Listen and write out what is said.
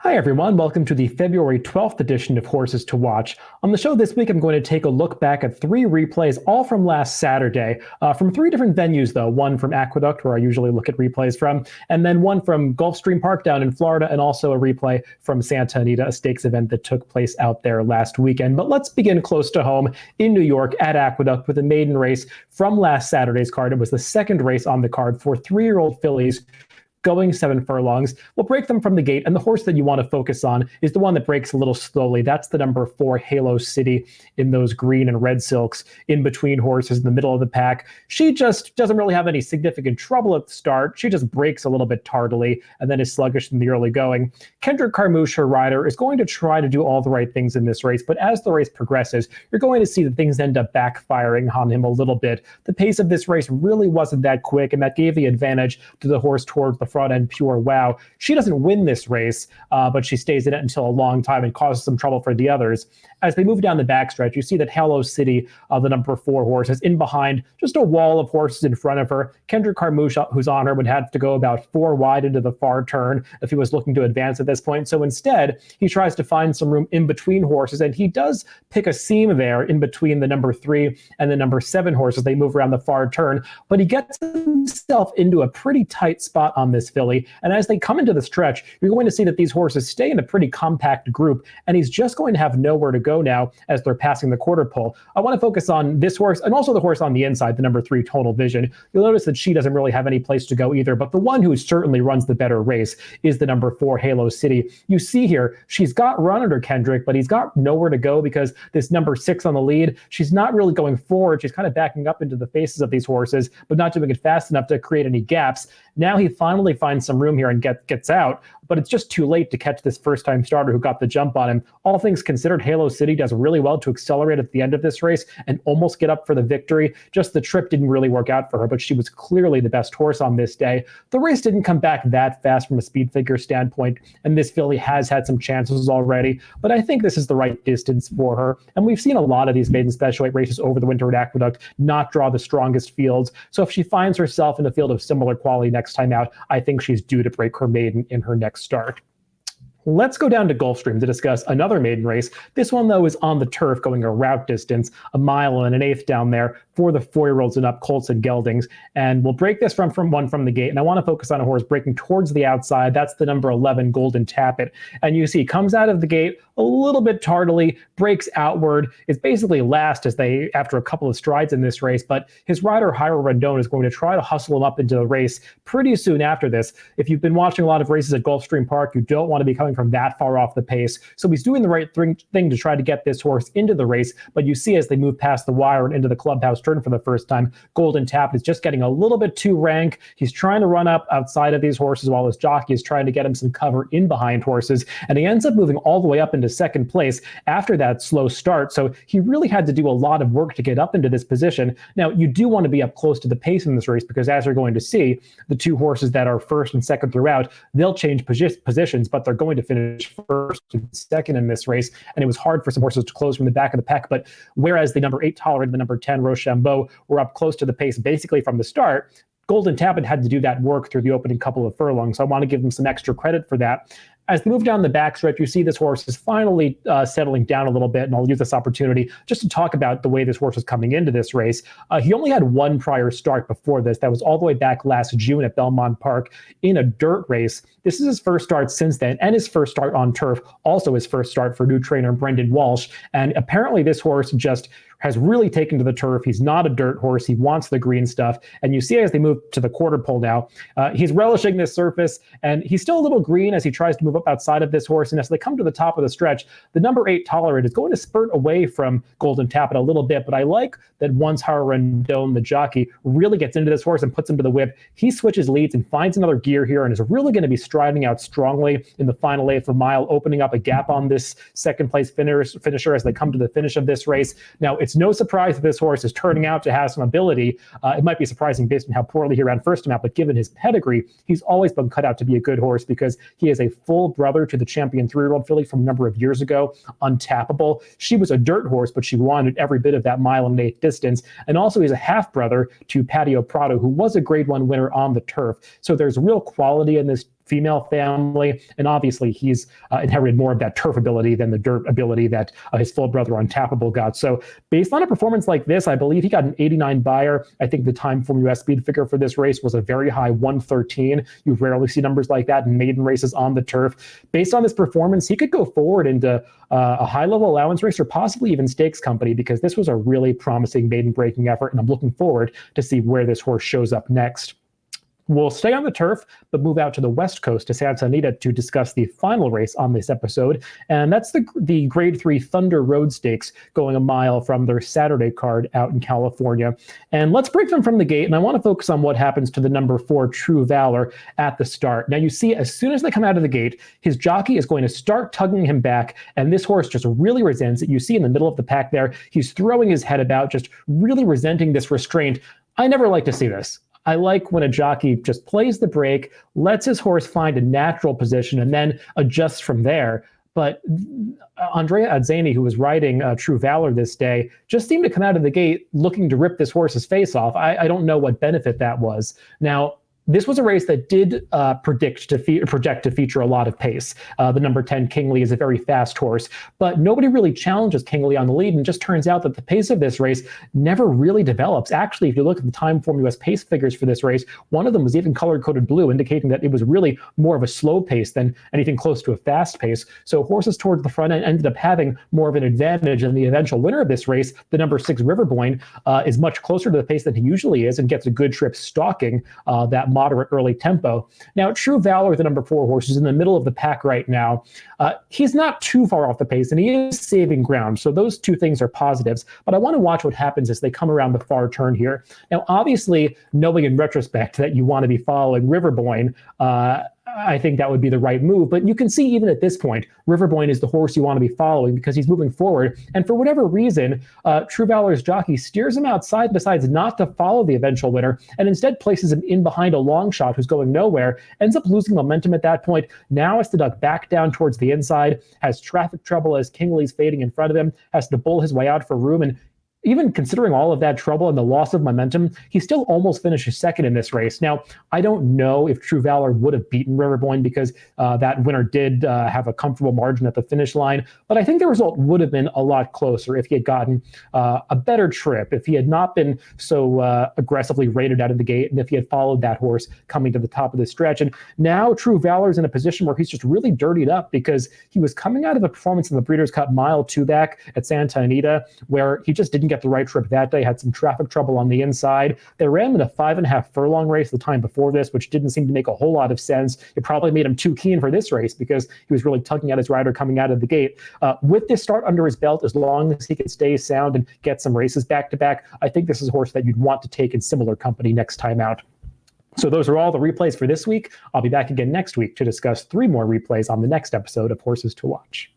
Hi everyone, welcome to the February 12th edition of Horses to Watch. On the show this week, I'm going to take a look back at 3 replays, all from last Saturday, from 3 different venues though. One from Aqueduct, where I usually look at replays from, and then one from Gulfstream Park down in Florida, and also a replay from Santa Anita, a stakes event that took place out there last weekend. But let's begin close to home in New York at Aqueduct with a maiden race from last Saturday's card. It was the second race on the card for 3-year-old fillies going 7 furlongs. We'll break them from the gate, and the horse that you want to focus on is the one that breaks a little slowly. That's the number 4 Halo City in those green and red silks in between horses in the middle of the pack. She just doesn't really have any significant trouble at the start. She just breaks a little bit tardily and then is sluggish in the early going. Kendrick Carmouche, her rider, is going to try to do all the right things in this race, but as the race progresses, you're going to see that things end up backfiring on him a little bit. The pace of this race really wasn't that quick, and that gave the advantage to the horse towards the front end, Pure Wow. She doesn't win this race, but she stays in it until a long time and causes some trouble for the others. As they move down the backstretch, you see that Halo City, the number 4 horse, is in behind just a wall of horses in front of her. Kendrick Carmouche, who's on her, would have to go about 4 wide into the far turn if he was looking to advance at this point. So instead, he tries to find some room in between horses, and he does pick a seam there in between the number 3 and the number 7 horses. They move around the far turn, but he gets himself into a pretty tight spot on this filly. And as they come into the stretch, you're going to see that these horses stay in a pretty compact group, and he's just going to have nowhere to go now as they're passing the quarter pole. I want to focus on this horse and also the horse on the inside, the number 3 Total Vision. You'll notice that she doesn't really have any place to go either, but the one who certainly runs the better race is the number 4 Halo City. You see here, she's got run under Kendrick, but he's got nowhere to go because this number 6 on the lead, she's not really going forward. She's kind of backing up into the faces of these horses, but not doing it fast enough to create any gaps. Now he finally finds some room here and gets out, but it's just too late to catch this first-time starter who got the jump on him. All things considered, Halo City does really well to accelerate at the end of this race and almost get up for the victory. Just the trip didn't really work out for her, but she was clearly the best horse on this day. The race didn't come back that fast from a speed figure standpoint, and this filly has had some chances already, but I think this is the right distance for her. And we've seen a lot of these maiden special weight races over the winter at Aqueduct not draw the strongest fields. So if she finds herself in a field of similar quality next time out, I think she's due to break her maiden in her next start. Let's go down to Gulfstream to discuss another maiden race. This one, though, is on the turf, going a route distance, 1.1 1/8 down there for the 4-year-olds and up colts and geldings. And we'll break this from the gate. And I want to focus on a horse breaking towards the outside. That's the number 11 Golden TAPIT. And you see, comes out of the gate a little bit tardily, breaks outward. It's basically last after a couple of strides in this race, but his rider, Jairo Rendon, is going to try to hustle him up into the race pretty soon after this. If you've been watching a lot of races at Gulfstream Park, you don't want to be coming from that far off the pace. So he's doing the right thing to try to get this horse into the race, but you see as they move past the wire and into the clubhouse turn for the first time, Golden TAPIT is just getting a little bit too rank. He's trying to run up outside of these horses while his jockey is trying to get him some cover in behind horses, and he ends up moving all the way up into second place after that slow start. So he really had to do a lot of work to get up into this position. Now, you do want to be up close to the pace in this race because, as you're going to see, the 2 horses that are first and second throughout, they'll change positions, but they're going to finish first and second in this race. And it was hard for some horses to close from the back of the pack. But whereas the number 8 Tolerant and the number 10 Rochambeau were up close to the pace basically from the start, Golden TAPIT had to do that work through the opening couple of furlongs. So I want to give them some extra credit for that. As they move down the backstretch, you see this horse is finally settling down a little bit, and I'll use this opportunity just to talk about the way this horse is coming into this race. He only had 1 prior start before this. That was all the way back last June at Belmont Park in a dirt race. This is his first start since then, and his first start on turf, also his first start for new trainer Brendan Walsh. And apparently this horse just has really taken to the turf. He's not a dirt horse. He wants the green stuff. And you see as they move to the quarter pole now, he's relishing this surface, and he's still a little green as he tries to move up outside of this horse. And as they come to the top of the stretch, the number 8 Tolerant is going to spurt away from Golden TAPIT a little bit. But I like that once Jairo Rendon, the jockey, really gets into this horse and puts him to the whip, he switches leads and finds another gear here and is really going to be striding out strongly in the final 1/8 of a mile, opening up a gap on this second place finisher as they come to the finish of this race. Now, it's no surprise that this horse is turning out to have some ability. It might be surprising based on how poorly he ran first time out, but given his pedigree, he's always been cut out to be a good horse because he is a full brother to the champion 3-year-old filly from a number of years ago, Untappable. She was a dirt horse, but she wanted every bit of that 1.1 1/8 distance. And also he's a half brother to Patio Prado, who was a Grade 1 winner on the turf. So there's real quality in this female family, and obviously he's inherited more of that turf ability than the dirt ability that his full brother Untappable got. So based on a performance like this, I believe he got an 89 buyer. I think the time form US speed figure for this race was a very high 113. You rarely see numbers like that in maiden races on the turf. Based on this performance, he could go forward into a high-level allowance race or possibly even stakes company, because this was a really promising maiden breaking effort, and I'm looking forward to see where this horse shows up next. We'll stay on the turf, but move out to the West Coast to Santa Anita to discuss the final race on this episode, and that's the Grade 3 Thunder Road Stakes, going a mile from their Saturday card out in California. And let's break them from the gate, and I want to focus on what happens to the number 4 True Valor at the start. Now, you see, as soon as they come out of the gate, his jockey is going to start tugging him back, and this horse just really resents it. You see in the middle of the pack there, he's throwing his head about, just really resenting this restraint. I never like to see this. I like when a jockey just plays the brake, lets his horse find a natural position, and then adjusts from there. But Andrea Azzani, who was riding True Valor this day, just seemed to come out of the gate looking to rip this horse's face off. I don't know what benefit that was. Now, this was a race that did project to feature a lot of pace. The number 10 Kingly is a very fast horse, but nobody really challenges Kingly on the lead, and it just turns out that the pace of this race never really develops. Actually, if you look at the time form US pace figures for this race, one of them was even color-coded blue, indicating that it was really more of a slow pace than anything close to a fast pace. So horses towards the front end ended up having more of an advantage, and the eventual winner of this race, the number 6 Riverboyne, is much closer to the pace than he usually is and gets a good trip stalking that moderate early tempo. Now, True Valor, the number 4 horse, is in the middle of the pack right now. He's not too far off the pace, and he is saving ground. So those two things are positives. But I want to watch what happens as they come around the far turn here. Now, obviously, knowing in retrospect that you want to be following Riverboyne, I think that would be the right move. But you can see even at this point, Riverboyne is the horse you want to be following because he's moving forward. And for whatever reason, True Valor's jockey steers him outside, decides not to follow the eventual winner, and instead places him in behind a long shot who's going nowhere, ends up losing momentum at that point. Now has to duck back down towards the inside, has traffic trouble as Kingly's fading in front of him, has to bull his way out for room, and even considering all of that trouble and the loss of momentum, he still almost finishes second in this race. Now, I don't know if True Valor would have beaten Riverboyne because that winner did have a comfortable margin at the finish line, but I think the result would have been a lot closer if he had gotten a better trip, if he had not been so aggressively rated out of the gate, and if he had followed that horse coming to the top of the stretch. And now True Valor is in a position where he's just really dirtied up because he was coming out of a performance in the Breeders' Cup Mile 2 back at Santa Anita where he just didn't get the right trip that day, had some traffic trouble on the inside. They ran him in a 5.5 furlong race the time before this, which didn't seem to make a whole lot of sense. It probably made him too keen for this race because he was really tugging at his rider coming out of the gate. With this start under his belt, as long as he can stay sound and get some races back to back, I think this is a horse that you'd want to take in similar company next time out. So those are all the replays for this week. I'll be back again next week to discuss 3 more replays on the next episode of Horses to Watch.